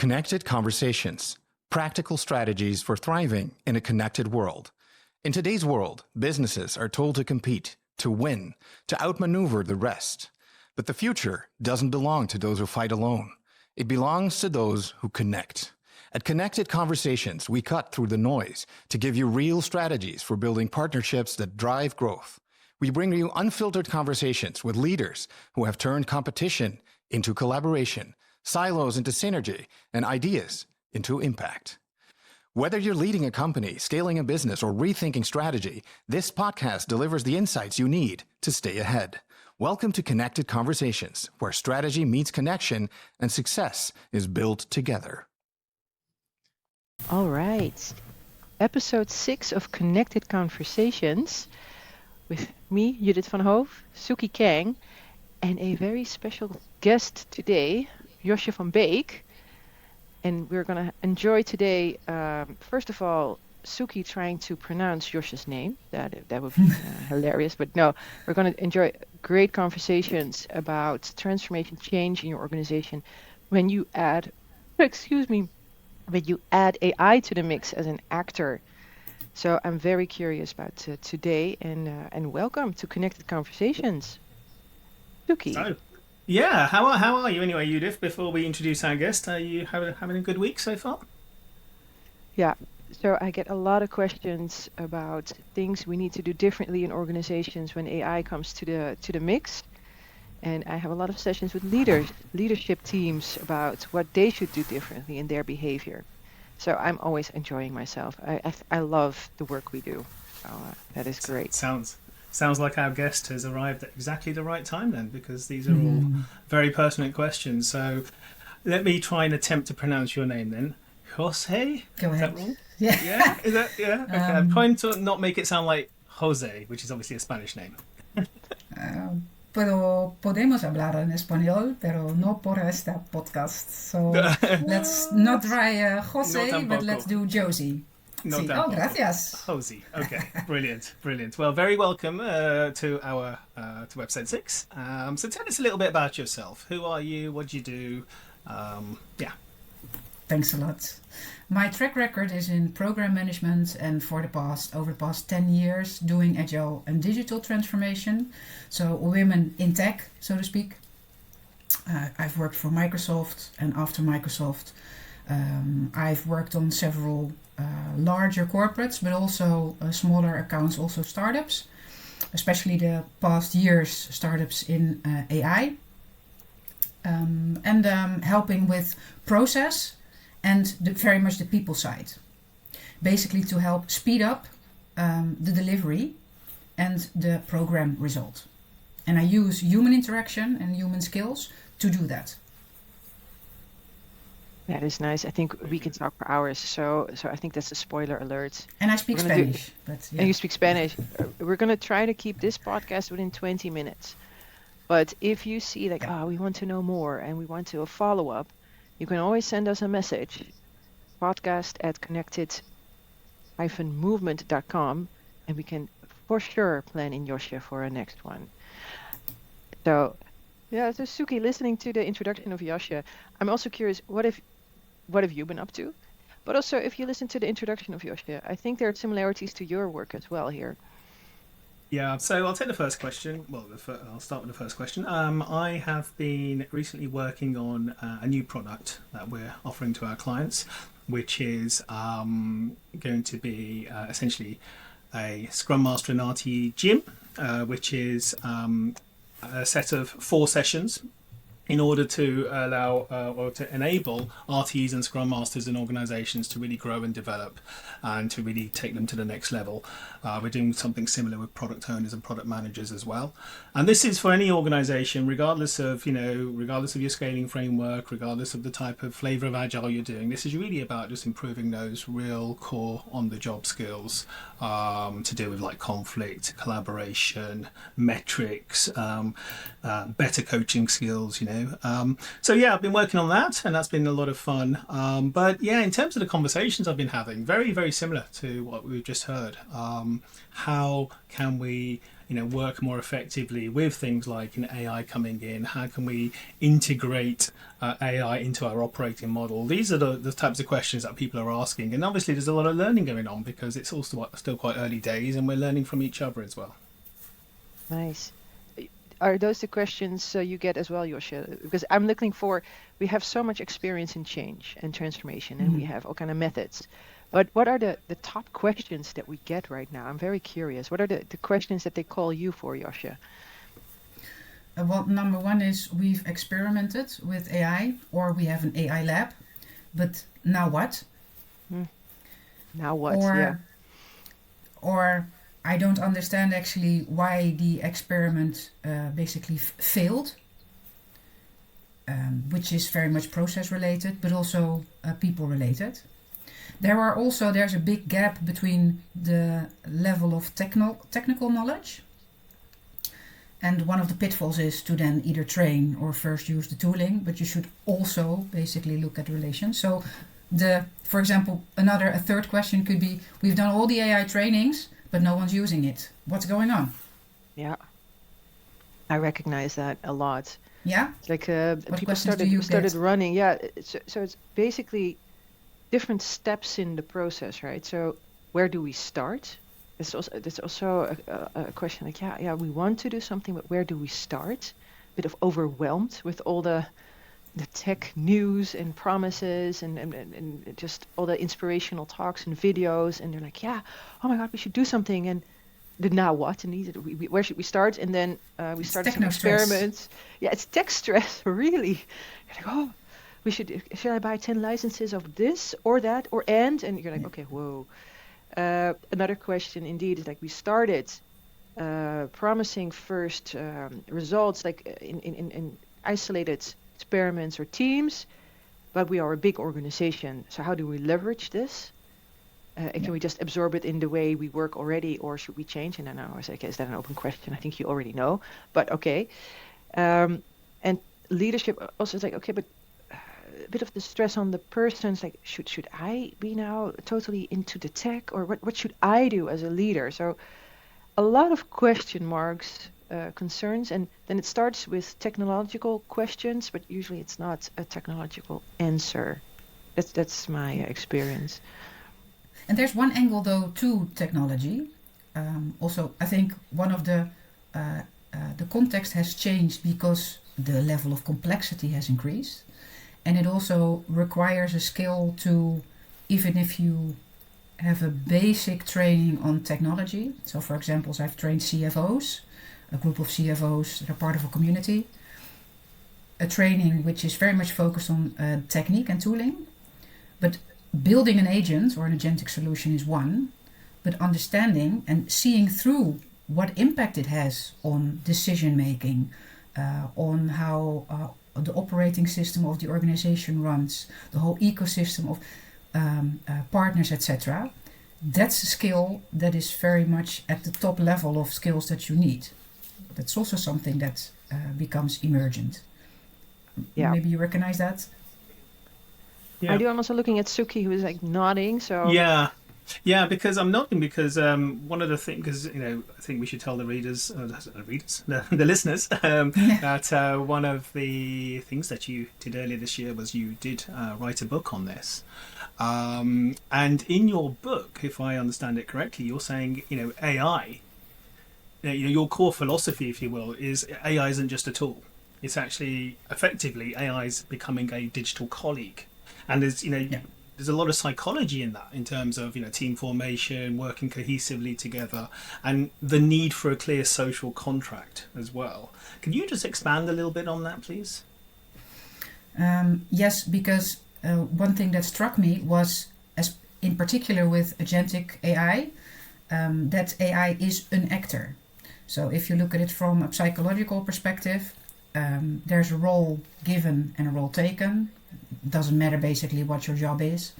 Connected conversations, practical strategies for thriving in a connected world. In today's world, businesses are told to compete, to win, to outmaneuver the rest. But the future doesn't belong to those who fight alone. It belongs to those who connect. At Connected Conversations, we cut through the noise to give you real strategies for building partnerships that drive growth. We bring you unfiltered conversations with leaders who have turned competition into collaboration, silos into synergy, and ideas into impact. Whether you're leading a company, scaling a business, or rethinking strategy, this podcast delivers the insights you need to stay ahead. Welcome to Connected Conversations, where strategy meets connection and success is built together. All right. Episode 6 of Connected Conversations with me, Judith van Beek, Sukie Kang, and a very special guest today, Josje van Beek. And we're going to enjoy today, first of all, Sukie trying to pronounce Josje's name. That would be hilarious. But no, we're going to enjoy great conversations about transformation, change in your organization when you add, when you add AI to the mix as an actor. So I'm very curious about today, and welcome to Connected Conversations, Sukie. So, yeah, how are you anyway, Judith? Before we introduce our guest, are you having a good week so far? Yeah. So I get a lot of questions about things we need to do differently in organizations when AI comes to the mix. And I have a lot of sessions with leadership teams about what they should do differently in their behavior. So I'm always enjoying myself. I love the work we do. So that is great. Sounds like our guest has arrived at exactly the right time then, because these are all very pertinent questions. So let me try and attempt to pronounce your name then. Josje? Go ahead. Is that wrong? Yeah. Is that, yeah? Okay. I'm trying to not make it sound like Jose, which is obviously a Spanish name. Pero podemos hablar en español, pero no por esta podcast. So let's not try Jose, but let's do Josie. No, gracias. Jose. Okay, brilliant. Well, very welcome to our to episode 6. So tell us a little bit about yourself. Who are you? What do you do? Yeah. Thanks a lot. My track record is in program management, and over the past 10 years doing agile and digital transformation. So women in tech, so to speak. I've worked for Microsoft, and after Microsoft, I've worked on several larger corporates, but also smaller accounts, also startups, especially the past years startups in AI, and helping with process and very much the people side, basically to help speed up the delivery and the program result. And I use human interaction and human skills to do that. That is nice. I think we can talk for hours. So I think that's a spoiler alert. And I speak Spanish. But yeah. And you speak Spanish. We're going to try to keep this podcast within 20 minutes. But if you see like, we want to know more and we want to follow up, you can always send us a message, podcast@connected-movement.com, and we can for sure plan in Josje for a next one. So Sukie, listening to the introduction of Josje, I'm also curious, what have you been up to? But also, if you listen to the introduction of Josje, I think there are similarities to your work as well here. Yeah, so I'll take the first question. Well, I'll start with the first question. I have been recently working on a new product that we're offering to our clients, which is going to be essentially a Scrum Master and RTE gym, which is a set of 4 sessions in order to allow or to enable RTs and Scrum Masters in organizations to really grow and develop and to really take them to the next level. We're doing something similar with product owners and product managers as well. And this is for any organization, regardless of your scaling framework, regardless of the type of flavor of agile you're doing. This is really about just improving those real core on-the-job skills to do with like conflict, collaboration, metrics, better coaching skills, So yeah, I've been working on that, and that's been a lot of fun. But yeah, in terms of the conversations I've been having, very, very similar to what we've just heard. How can we work more effectively with things like AI coming in? How can we integrate AI into our operating model? These are the types of questions that people are asking, and obviously there's a lot of learning going on because it's also still quite early days, and we're learning from each other as well. Nice. Are those the questions you get as well, Josje? Because I'm looking for, we have so much experience in change and transformation, and we have all kind of methods. But what are the top questions that we get right now? I'm very curious. What are the questions that they call you for, Josje? Well, number one is we've experimented with AI, or we have an AI lab, but now what? Now what? Or I don't understand actually why the experiment basically failed, which is very much process related, but also people related. There's a big gap between the level of technical knowledge, and one of the pitfalls is to then either train or first use the tooling, but you should also basically look at the relation. So for example, a third question could be, we've done all the AI trainings, but no one's using it. What's going on? Yeah, I recognize that a lot. Yeah? It's like What people questions do you started get? running. Yeah, so it's basically different steps in the process, right? So where do we start? There's also a question like, yeah, we want to do something, but where do we start? A bit of overwhelmed with all the tech news and promises and just all the inspirational talks and videos, and they're like, yeah, oh my God, we should do something. And now what? And where should we start? And then we started some experiments. Yeah, it's tech stress, really. You're like, oh, should I buy 10 licenses of this or that and you're like, okay, whoa. Another question indeed is like, we started promising first results like in isolated experiments or teams, but we are a big organization. So how do we leverage this? And can we just absorb it in the way we work already, or should we change? And then I was like, is that an open question? I think you already know, but okay. And leadership also is like, okay, but a bit of the stress on the person's like, should I be now totally into the tech, or what should I do as a leader? So a lot of question marks, concerns, and then it starts with technological questions, but usually it's not a technological answer. That's my experience. And there's one angle though to technology. Also, I think one of the context has changed because the level of complexity has increased, and it also requires a skill to, even if you have a basic training on technology. So, for example, I've trained CFOs, a group of CFOs that are part of a community. A training which is very much focused on technique and tooling, but building an agent or an agentic solution is one, but understanding and seeing through what impact it has on decision making, on how the operating system of the organization runs, the whole ecosystem of partners, etc. That's a skill that is very much at the top level of skills that you need. That's also something that becomes emergent. Yeah. Maybe you recognize that? Yeah. I do. I'm also looking at Sukie, who is like nodding. So yeah, because I'm nodding because one of the things, because I think we should tell the the listeners, that one of the things that you did earlier this year was you did write a book on this, and in your book, if I understand it correctly, you're saying AI, your core philosophy, if you will, is AI isn't just a tool. It's actually effectively AI is becoming a digital colleague. And there's a lot of psychology in that, in terms of team formation, working cohesively together, and the need for a clear social contract as well. Can you just expand a little bit on that, please? Yes, because one thing that struck me was, as in particular with agentic AI, that AI is an actor. So if you look at it from a psychological perspective, there's a role given and a role taken. Doesn't matter basically what your job is.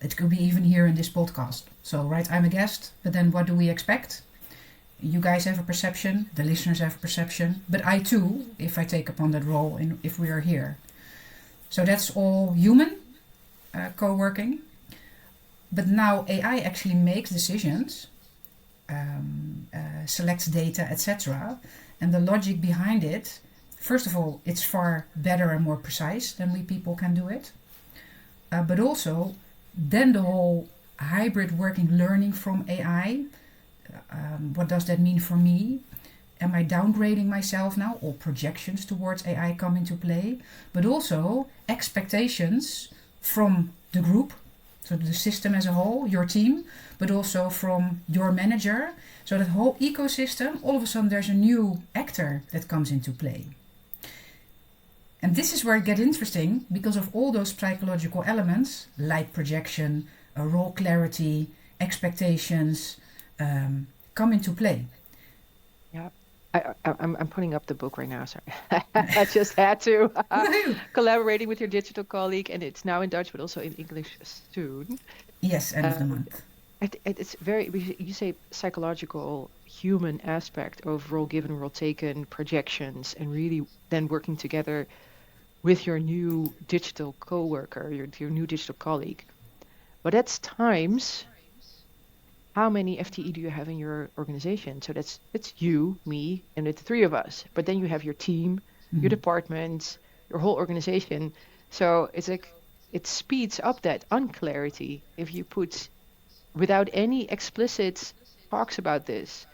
It could be even here in this podcast. So, right, I'm a guest, but then what do we expect? You guys have a perception, the listeners have a perception, but I too, if I take upon that role and if we are here. So that's all human co-working. But now AI actually makes decisions selects data, etc. And the logic behind it, first of all, it's far better and more precise than we people can do it. But also, then the whole hybrid working, learning from AI, what does that mean for me? Am I downgrading myself now? All projections towards AI come into play, but also expectations from the group, so the system as a whole, your team, but also from your manager. So that whole ecosystem, all of a sudden there's a new actor that comes into play. And this is where it gets interesting, because of all those psychological elements, like projection, role clarity, expectations, come into play. Yeah. I'm putting up the book right now, sorry. I just had to. Collaborating with your digital colleague, and it's now in Dutch, but also in English soon. Yes, end of the month. It's very, you say psychological, human aspect of role given, role taken, projections, and really then working together with your new digital coworker, your new digital colleague. But that's times how many FTE do you have in your organization? So it's you, me, and the three of us. But then you have your team, your department, your whole organization. So it's like it speeds up that unclarity if you put, without any explicit talks about this,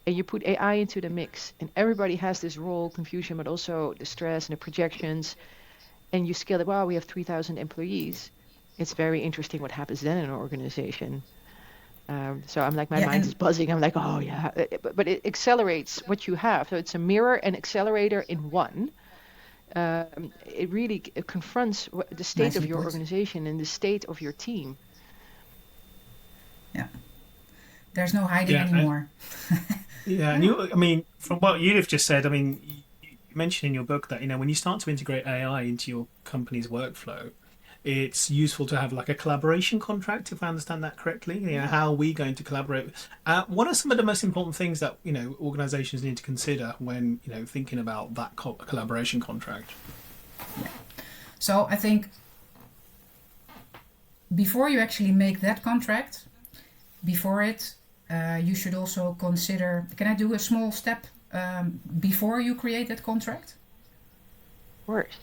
and you put AI into the mix, and everybody has this role confusion, but also the stress and the projections, and you scale it. Wow, we have 3,000 employees. It's very interesting what happens then in an organization. So I'm like, my mind is buzzing. I'm like, oh yeah, but it accelerates what you have. So it's a mirror and accelerator in one. It really confronts the state of your organization and the state of your team. Yeah, there's no hiding anymore. And from what you've just said, you mentioned in your book that, when you start to integrate AI into your company's workflow, it's useful to have like a collaboration contract, if I understand that correctly. How are we going to collaborate? What are some of the most important things that organizations need to consider when thinking about that collaboration contract? Yeah. So I think before you actually make that contract, before it, you should also consider, can I do a small step before you create that contract? Of course.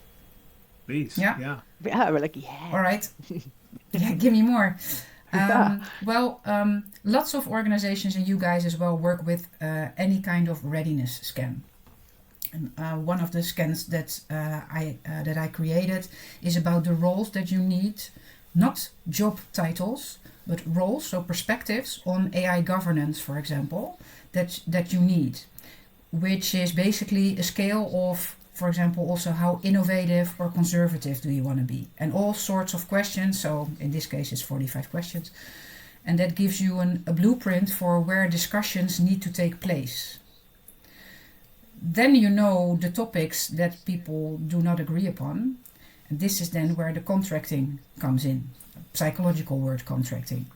Please. Yeah, we're like, yeah. All right. Yeah, give me more. Lots of organizations, and you guys as well, work with any kind of readiness scan. And one of the scans that I created is about the roles that you need, not job titles, but roles, so perspectives on AI governance, for example, that you need, which is basically a scale of, for example, also how innovative or conservative do you want to be? And all sorts of questions. So in this case, it's 45 questions. And that gives you a blueprint for where discussions need to take place. Then you know the topics that people do not agree upon. And this is then where the contracting comes in, psychological word contracting.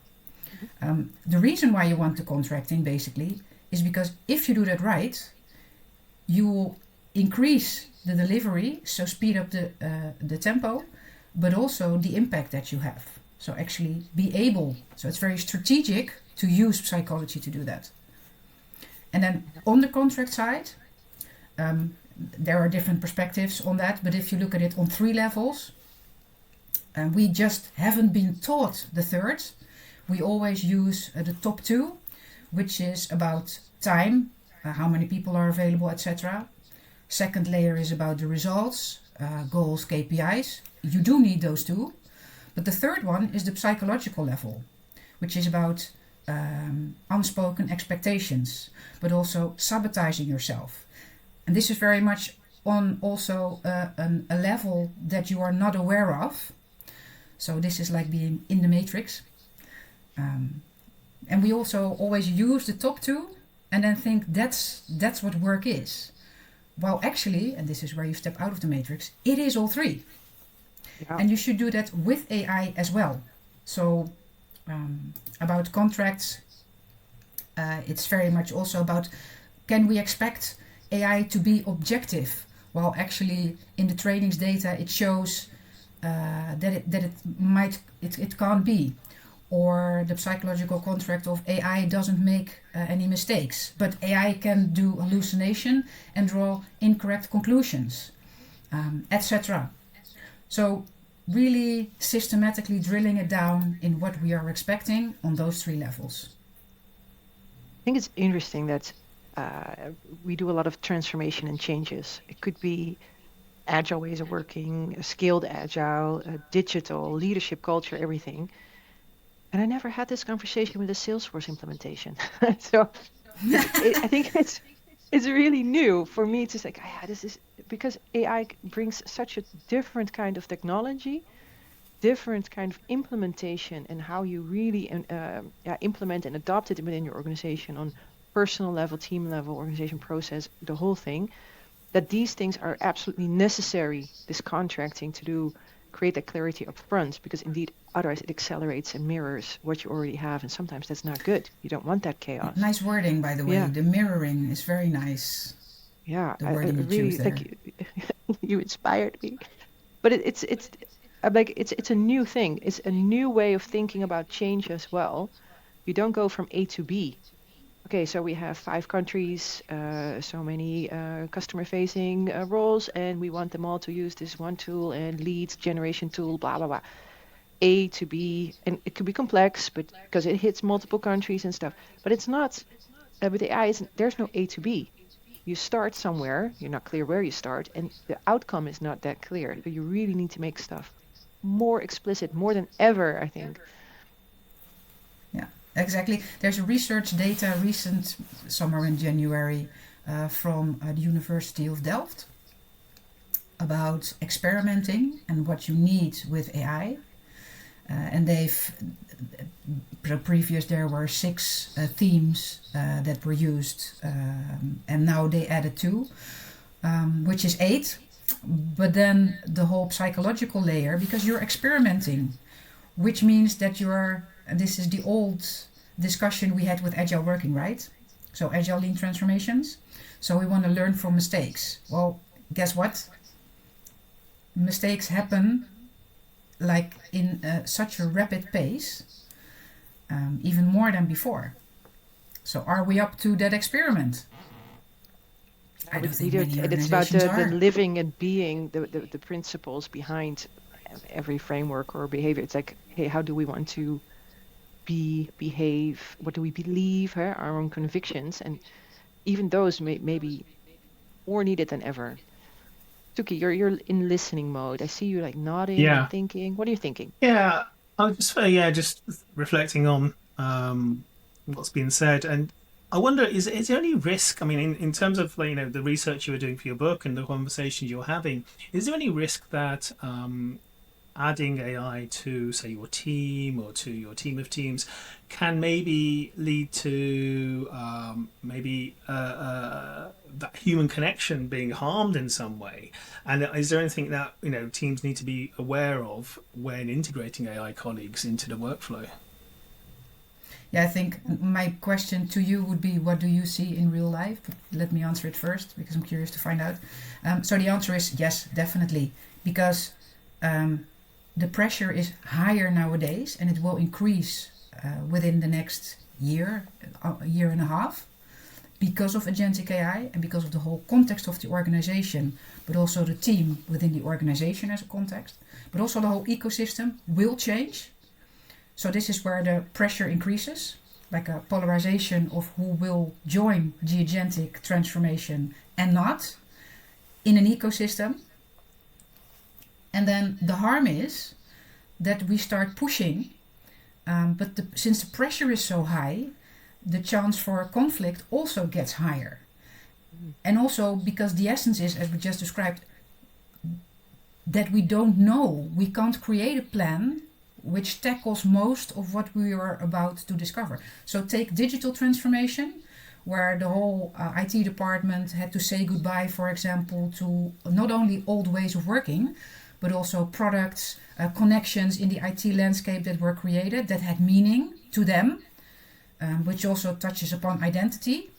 The reason why you want the contracting, basically, is because if you do that right, you will increase the delivery, so speed up the tempo, but also the impact that you have. So actually be able, so it's very strategic to use psychology to do that. And then on the contract side, there are different perspectives on that, but if you look at it on 3 levels, we just haven't been taught the third. We always use the top 2, which is about time, how many people are available, etc. Second layer is about the results, goals, KPIs. You do need those 2. But the third one is the psychological level, which is about unspoken expectations, but also sabotaging yourself. And this is very much on also a level that you are not aware of. So this is like being in the matrix. And we also always use the top 2 and then think that's what work is. While actually, and this is where you step out of the matrix, it is all 3. Yeah. And you should do that with AI as well. So about contracts, it's very much also about, can we expect AI to be objective? While actually in the trainings data it shows that it can't be. or the psychological contract of AI doesn't make any mistakes, but AI can do hallucination and draw incorrect conclusions, etc. So really systematically drilling it down in what we are expecting on those 3 levels. I think it's interesting that we do a lot of transformation and changes. It could be agile ways of working, scaled agile, digital, leadership culture, everything. And I never had this conversation with the Salesforce implementation. So I think it's really new for me to say, this is because AI brings such a different kind of technology, different kind of implementation, and how you really implement and adopt it within your organization on personal level, team level, organization process, the whole thing, that these things are absolutely necessary, this contracting, to create that clarity up front, because indeed otherwise it accelerates and mirrors what you already have, and sometimes that's not good. You don't want that chaos. Nice wording, by the way. The mirroring is very nice. Yeah, the wording I you really choose there. think you inspired me. But it's a new thing. It's a new way of thinking about change as well. You don't go from A to B. Okay, so we have 5 countries, so many customer-facing roles, and we want them all to use this one tool and leads generation tool, blah, blah, blah. A to B, and it could be complex, but because it hits multiple countries and stuff. But it's not, with AI, there's no A to B. You start somewhere, you're not clear where you start, and the outcome is not that clear. So you really need to make stuff more explicit, more than ever, I think. Exactly. There's a research data recent, somewhere in January, from the University of Delft about experimenting and what you need with AI. And there were 6 themes that were used, and now they added 2, which is 8. But then the whole psychological layer, because you're experimenting, which means that this is the old discussion we had with agile working, right? So agile lean transformations. So we want to learn from mistakes. Well, guess what? Mistakes happen like in such a rapid pace, even more than before. So are we up to that experiment? I don't think many it's about organizations are. the living and being, the principles behind every framework or behavior. It's like, hey, how do we want to behave? What do we believe? Our own convictions, and even those may be more needed than ever. Sukie, you're in listening mode. I see you like nodding and thinking. What are you thinking? Yeah, I was just reflecting on what's been said, and I wonder, is there any risk? I mean, in terms of the research you were doing for your book and the conversations you're having, is there any risk that adding AI to, say, your team or to your team of teams can maybe lead to that human connection being harmed in some way? And is there anything that teams need to be aware of when integrating AI colleagues into the workflow? Yeah, I think my question to you would be, what do you see in real life? But let me answer it first, because I'm curious to find out. So the answer is yes, definitely, because the pressure is higher nowadays, and it will increase within the next year, a year and a half, because of agentic AI and because of the whole context of the organization, but also the team within the organization as a context, but also the whole ecosystem will change. So this is where the pressure increases, like a polarization of who will join the agentic transformation and not in an ecosystem. And then the harm is that we start pushing, but since the pressure is so high, the chance for conflict also gets higher. And also because the essence is, as we just described, that we don't know. We can't create a plan which tackles most of what we are about to discover. So take digital transformation, where the whole IT department had to say goodbye, for example, to not only old ways of working, but also products, connections in the IT landscape that were created that had meaning to them, which also touches upon identity,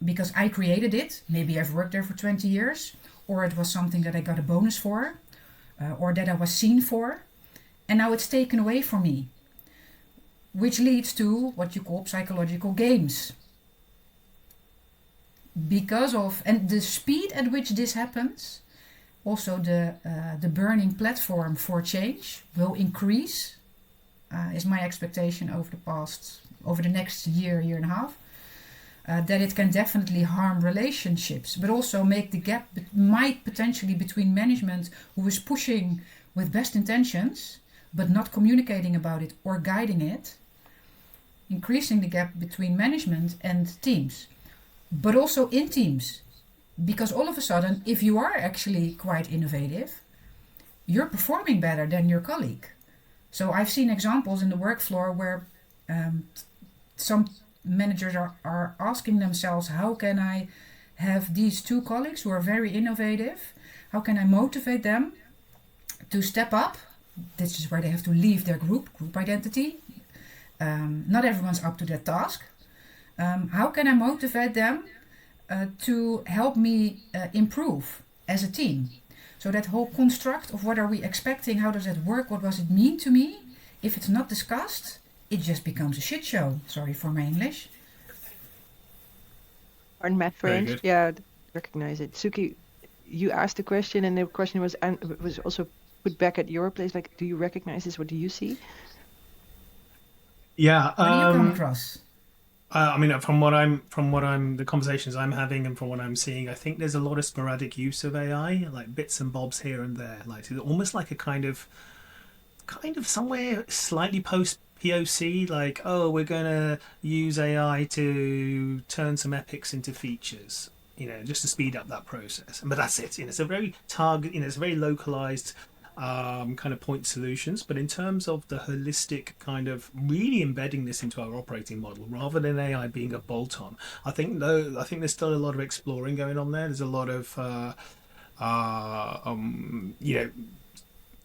because I created it. Maybe I've worked there for 20 years, or it was something that I got a bonus for, or that I was seen for, and now it's taken away from me. which leads to what you call psychological games. Because of, and the speed at which this happens, also the burning platform for change will increase, is my expectation over the next year and a half. That it can definitely harm relationships, but also make the gap might potentially between management who is pushing with best intentions but not communicating about it or guiding it, increasing the gap between management and teams, but also in teams. Because all of a sudden, if you are actually quite innovative, you're performing better than your colleague. So I've seen examples in the work floor where some managers are asking themselves, how can I have these two colleagues who are very innovative, how can I motivate them to step up? This is where they have to leave their group identity. Not everyone's up to that task. How can I motivate them to help me improve as a team? So that whole construct of what are we expecting, how does it work, what does it mean to me? If it's not discussed, it just becomes a shit show. Sorry for my English. Pardon my French. Yeah, recognize it. Sukie, you asked the question, and the question was also put back at your place. Like, do you recognize this? What do you see? Yeah. What do you come across? I mean, the conversations I'm having and from what I'm seeing, I think there's a lot of sporadic use of AI, like bits and bobs here and there. Like it's almost like a kind of somewhere slightly post POC, like, oh, we're gonna use AI to turn some epics into features, just to speed up that process. But that's it. It's a very it's very localized kind of point solutions. But in terms of the holistic kind of really embedding this into our operating model rather than AI being a bolt-on, I think there's still a lot of exploring going on there. There's a lot of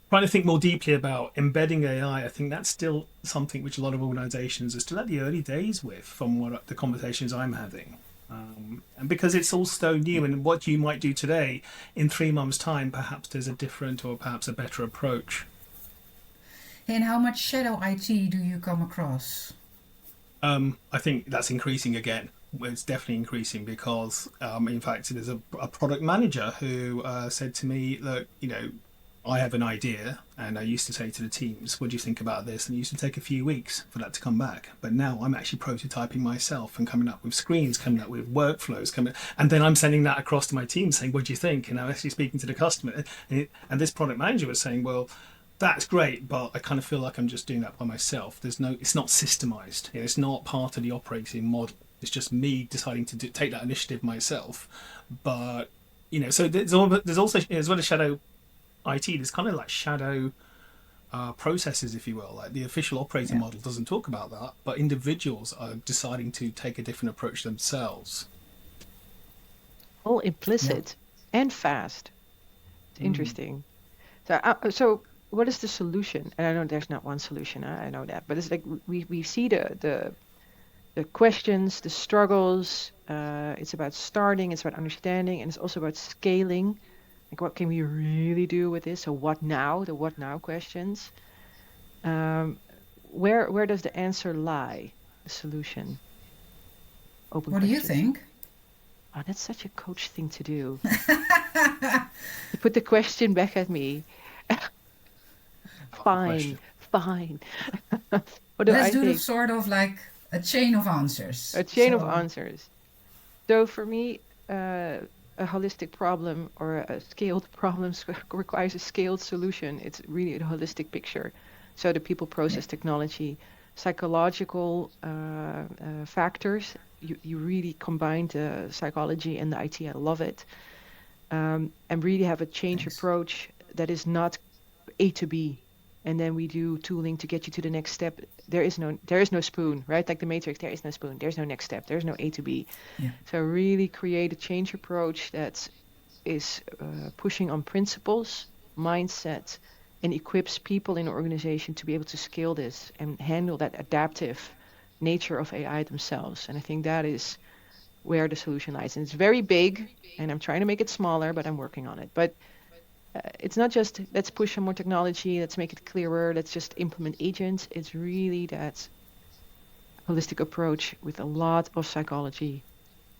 trying to think more deeply about embedding AI. I think that's still something which a lot of organizations are still at the early days with, from what the conversations I'm having. And because it's all so new, and what you might do today, in 3 months' time, perhaps there's a different or perhaps a better approach. And how much shadow IT do you come across? I think that's increasing again. It's definitely increasing because, in fact, there's a product manager who said to me, look, I have an idea, and I used to say to the teams, what do you think about this? And it used to take a few weeks for that to come back. But now I'm actually prototyping myself and coming up with screens, coming up with workflows, and then I'm sending that across to my team saying, what do you think? And I'm actually speaking to the customer. And this product manager was saying, well, that's great, but I kind of feel like I'm just doing that by myself. It's not systemized. It's not part of the operating model. It's just me deciding to take that initiative myself. But, so there's also, as well as shadow IT, there's kind of like shadow processes, if you will. Like the official operating model doesn't talk about that, but individuals are deciding to take a different approach themselves. All implicit and fast. It's interesting. So what is the solution? And I know there's not one solution. I know that, but it's like we see the questions, the struggles. It's about starting. It's about understanding, and it's also about scaling. Like, what can we really do with this? So what now? The what now questions. Where does the answer lie? The solution. Open what questions. Do you think? Oh, that's such a coach thing to do. To put the question back at me. Fine. What do Let's I do think? sort of like a chain of answers. A chain of answers. So for me, a holistic problem or a scaled problem requires a scaled solution. It's really a holistic picture. So the people, process, technology, psychological factors, you really combine the psychology and the IT. I love it. And really have a change approach that is not A to B. And then we do tooling to get you to the next step. There is no spoon, right? Like the Matrix, there is no spoon. There's no next step. There's no A to B. Yeah. So really create a change approach that is pushing on principles, mindset, and equips people in the organization to be able to scale this and handle that adaptive nature of AI themselves. And I think that is where the solution lies. And it's very big, and I'm trying to make it smaller, but I'm working on it. But it's not just let's push some more technology, let's make it clearer, let's just implement agents. It's really that holistic approach with a lot of psychology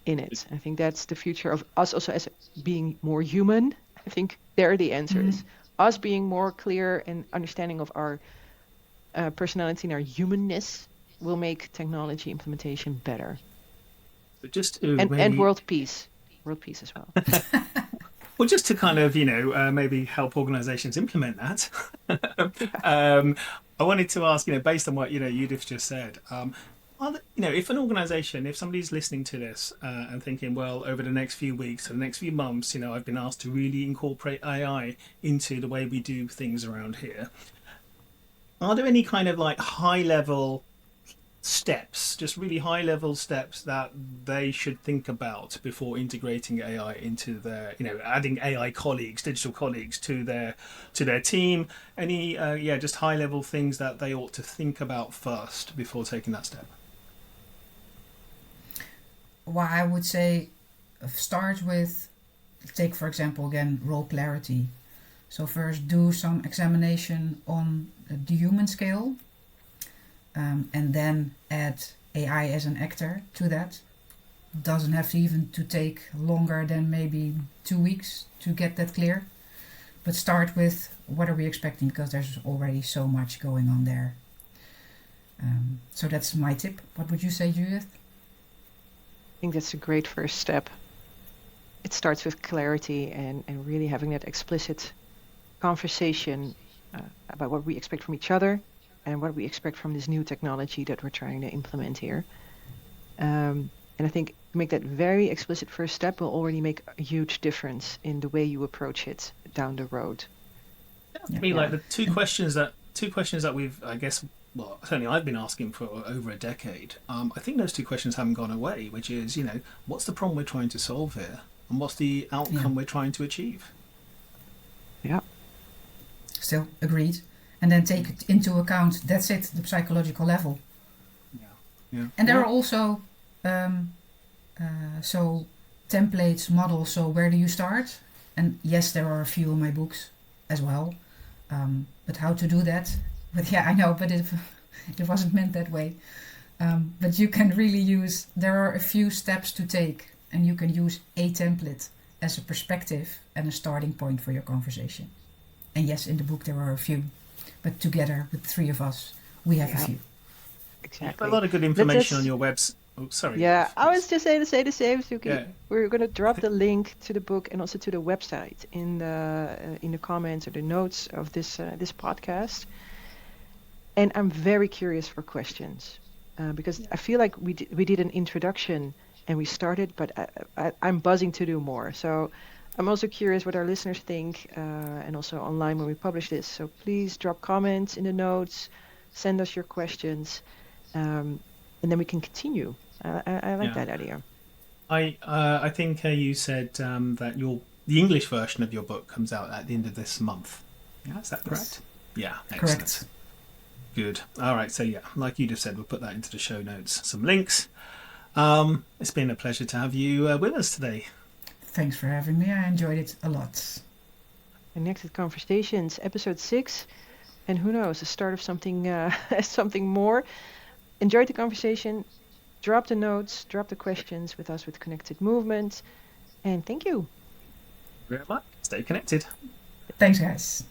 in it. I think that's the future of us also as being more human. I think there are the answers. Us being more clear and understanding of our personality and our humanness will make technology implementation better. But just to and world peace as well. Well, just to kind of, maybe help organizations implement that, I wanted to ask, based on what, Judith just said, if an organization, if somebody's listening to this and thinking, well, over the next few weeks or the next few months, I've been asked to really incorporate AI into the way we do things around here. Are there any kind of like high level steps, just really high level steps that they should think about before integrating AI into their, adding AI colleagues, digital colleagues to their team? Any, just high level things that they ought to think about first before taking that step? Well, I would say start with, take for example again, role clarity. So first do some examination on the human scale. And then add AI as an actor to that. Doesn't have to even to take longer than maybe 2 weeks to get that clear. But start with what are we expecting, because there's already so much going on there. So that's my tip. What would you say, Judith? I think that's a great first step. It starts with clarity and really having that explicit conversation about what we expect from each other and what we expect from this new technology that we're trying to implement here. And I think to make that very explicit first step will already make a huge difference in the way you approach it down the road. I mean, like the two questions that we've, I guess, well, certainly I've been asking for over a decade. I think those two questions haven't gone away, which is, what's the problem we're trying to solve here? And what's the outcome we're trying to achieve? Yeah. Still agreed. And then take it into account, that's it, the psychological level. Yeah. And there are also so templates, models, so where do you start? And yes, there are a few in my books as well. But how to do that? But I know, but it wasn't meant that way. But you can really there are a few steps to take, and you can use a template as a perspective and a starting point for your conversation. And yes, in the book there are a few. But together with the three of us, we have a few. Exactly. A lot of good information on your website. Oh, sorry. Yeah, I was just saying the same, Sukie. Yeah. We're going to drop the link to the book and also to the website in the comments or the notes of this podcast. And I'm very curious for questions because I feel like we did an introduction and we started, but I'm buzzing to do more. So I'm also curious what our listeners think and also online when we publish this. So please drop comments in the notes, send us your questions, and then we can continue. I like that idea. I think you said that the English version of your book comes out at the end of this month. Yeah, is that correct? Yeah, excellent. Correct. Good. All right. So like you just said, we'll put that into the show notes. Some links. It's been a pleasure to have you with us today. Thanks for having me. I enjoyed it a lot. Connected Conversations, episode 6. And who knows, the start of something more. Enjoyed the conversation. Drop the notes, drop the questions with us with Connected Movement. And thank you. Very much. Stay connected. Thanks, guys.